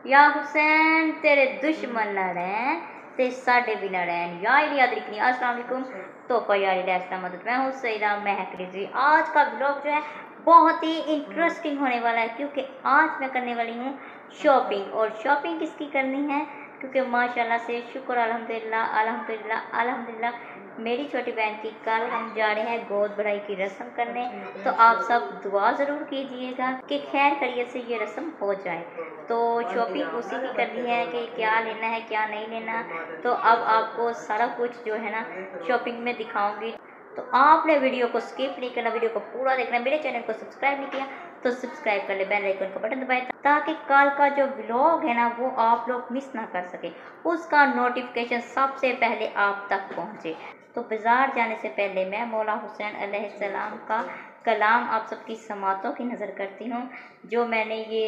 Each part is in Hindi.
या हुसैन तेरे दुश्मन न रहन ते साडे भी न रहन। या याद रखनी। अस्सलाम वालेकुम। तो यारी मदद मैं हूँ सईदा महक रिजवी। आज का ब्लॉग जो है बहुत ही इंटरेस्टिंग होने वाला है क्योंकि आज मैं करने वाली हूँ शॉपिंग। और शॉपिंग किसकी करनी है क्योंकि माशाल्लाह से शुक्र अल्हम्दुलिल्लाह अल्हम्दुलिल्लाह अल्हम्दुलिल्लाह मेरी छोटी बहन की कल हम जा रहे हैं गोद भराई की रस्म करने। तो आप सब दुआ ज़रूर कीजिएगा कि खैर खैरियत से ये रस्म हो जाए। तो शॉपिंग उसी की करनी है कि क्या लेना है क्या नहीं लेना। तो अब आपको सारा कुछ जो है ना शॉपिंग में दिखाऊंगी। तो आपने वीडियो को स्किप नहीं करना, वीडियो को पूरा देखना। मेरे चैनल को सब्सक्राइब नहीं किया तो सब्सक्राइब कर ले, बेल आइकन का बटन दबाएं ताकि कल का जो व्लॉग है ना वो आप लोग मिस ना कर सके, उसका नोटिफिकेशन सबसे पहले आप तक पहुंचे। तो बाज़ार जाने से पहले मैं मौला हुसैन अलैहिस्सलाम का कलाम आप सबकी समातों की नज़र करती हूँ। जो मैंने ये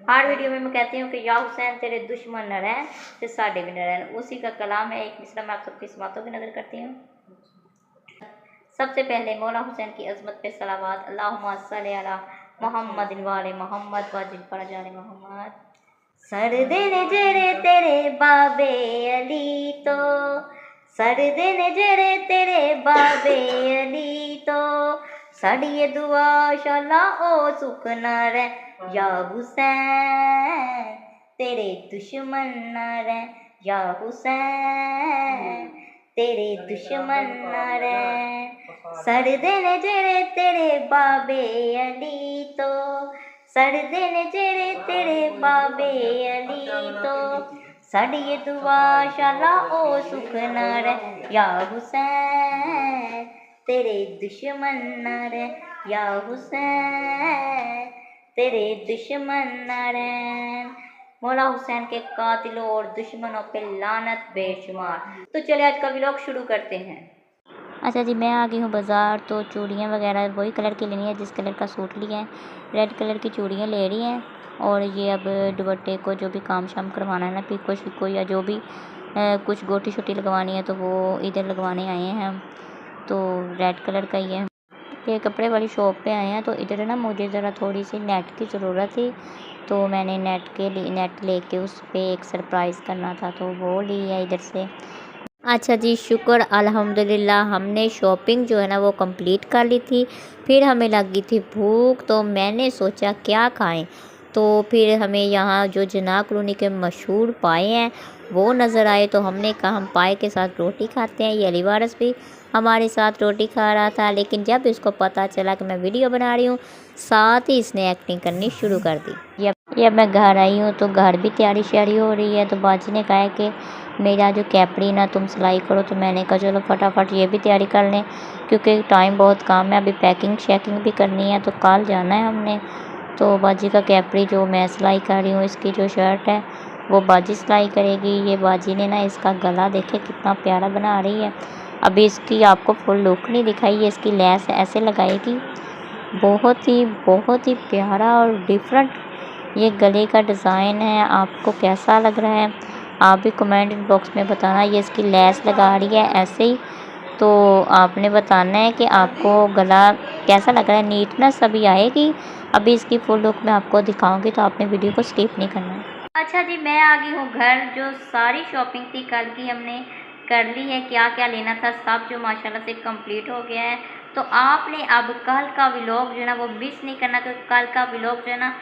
हर वीडियो में मैं कहती हूँ कि या हुसैन तेरे दुश्मन न रहें ते साडे भी न रहें, उसी का कलाम है। एक मिसरा मैं आप सबकी समातों की नज़र करती हूँ। सबसे पहले मौला हुसैन की अजमत पे सलावात। अल्लाहुम्मा सल्ली अला मोहम्मद वाले मोहम्मद वाजिल पर जाले मोहम्मद। सरदे ने जेरे तेरे बाबे अली तो, सरदे ने जेरे तेरे बाबे अली तो, साड़ी ये दुआ शाला ओ सुख न रे या हुसैन तेरे दुश्मन न रे या हुसैन तेरे दुश्मन न रे। सरदे ने जेरे तेरे बाबे अली तो, सरदे ने जेरे तेरे बाबे अली तो, साड़ी ये दुआ शाला ओ सुख न रे या हुसैन तेरे दुश्मन न रे या हुसैन तेरे दुश्मन न रे। मौला हुसैन के कातिलों और दुश्मनों पे लानत बेशुमार। तो चलिए आज का व्लॉग शुरू करते हैं। अच्छा जी, मैं आ गई हूँ बाज़ार। तो चूड़ियाँ वगैरह वही कलर की लेनी है जिस कलर का सूट लिया है। रेड कलर की चूड़ियाँ ले रही हैं। और ये अब दुपट्टे को जो भी काम शाम करवाना है ना, पिको शिको या जो भी कुछ गोटी शोटी लगवानी है तो वो इधर लगवाने आए हैं हम। तो रेड कलर का ही है। ये कपड़े वाली शॉप पे आए हैं। तो इधर ना मुझे ज़रा थोड़ी सी नेट की ज़रूरत थी तो मैंने नेट लेके उस पर एक सरप्राइज़ करना था तो वो ली है इधर से। अच्छा जी, शुक्र अल्हम्दुलिल्लाह हमने शॉपिंग जो है ना वो कंप्लीट कर ली थी। फिर हमें लगी थी भूख तो मैंने सोचा क्या खाएं। तो फिर हमें यहाँ जो जना कॉलोनी के मशहूर पाए हैं वो नज़र आए। तो हमने कहा हम पाए के साथ रोटी खाते हैं। ये अली वारिस भी हमारे साथ रोटी खा रहा था, लेकिन जब इसको पता चला कि मैं वीडियो बना रही हूँ साथ ही इसने एक्टिंग करनी शुरू कर दी। ये मैं घर आई हूँ तो घर भी तैयारी श्यारी हो रही है। तो बाजी ने कहा है कि मेरा जो कैपरी ना तुम सिलाई करो। तो मैंने कहा चलो फटाफट ये भी तैयारी कर लें क्योंकि टाइम बहुत कम है। अभी पैकिंग शैकिंग भी करनी है तो कल जाना है हमने। तो बाजी का कैपरी जो मैं सिलाई कर रही हूँ, इसकी जो शर्ट है वो बाजी सिलाई करेगी। ये बाजी ने ना इसका गला देखे कितना प्यारा बना रही है। अभी इसकी आपको फुल लुक नहीं दिखाई है। इसकी लेस ऐसे लगाएगी, बहुत ही प्यारा और डिफरेंट ये गले का डिज़ाइन है। आपको कैसा लग रहा है आप भी कमेंट बॉक्स में बताना। ये इसकी लेस लगा रही है ऐसे ही, तो आपने बताना है कि आपको गला कैसा लग रहा है। नीटनेस अभी आएगी, अभी इसकी फुल लुक मैं आपको दिखाऊंगी तो आपने वीडियो को स्किप नहीं करना है। अच्छा जी, मैं आ गई हूँ घर। जो सारी शॉपिंग थी कल की हमने कर ली है। क्या क्या लेना था सब जो माशाल्लाह से कंप्लीट हो गया है। तो आपने अब कल का व्लॉग जो है ना वो मिस नहीं करना क्योंकि कल का व्लॉग जो है ना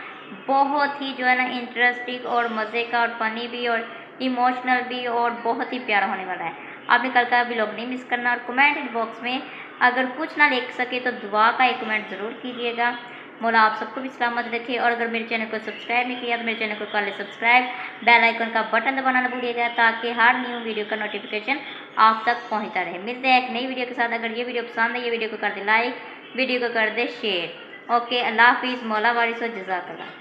बहुत ही जो है ना इंटरेस्टिंग और मज़े का और फ़नी भी और इमोशनल भी और बहुत ही प्यारा होने वाला है। आपने कल का व्लॉग नहीं मिस करना। और कमेंट बॉक्स में अगर कुछ ना लिख सके तो दुआ का एक कमेंट ज़रूर कीजिएगा। मौला आप सबको भी सलामत रखे। और अगर मेरे चैनल को सब्सक्राइब नहीं किया तो मेरे चैनल को कर ले सब्सक्राइब, बेल आइकन का बटन दबाना ना भूलिएगा ताकि हर न्यू वीडियो का नोटिफिकेशन आप तक पहुंचता रहे। मिलते हैं एक नई वीडियो के साथ। अगर ये वीडियो पसंद है ये वीडियो को कर दे लाइक, वीडियो को कर दे शेयर। ओके, अल्लाह हाफिज़। मौला वारिस व जज़ाकल्लाह।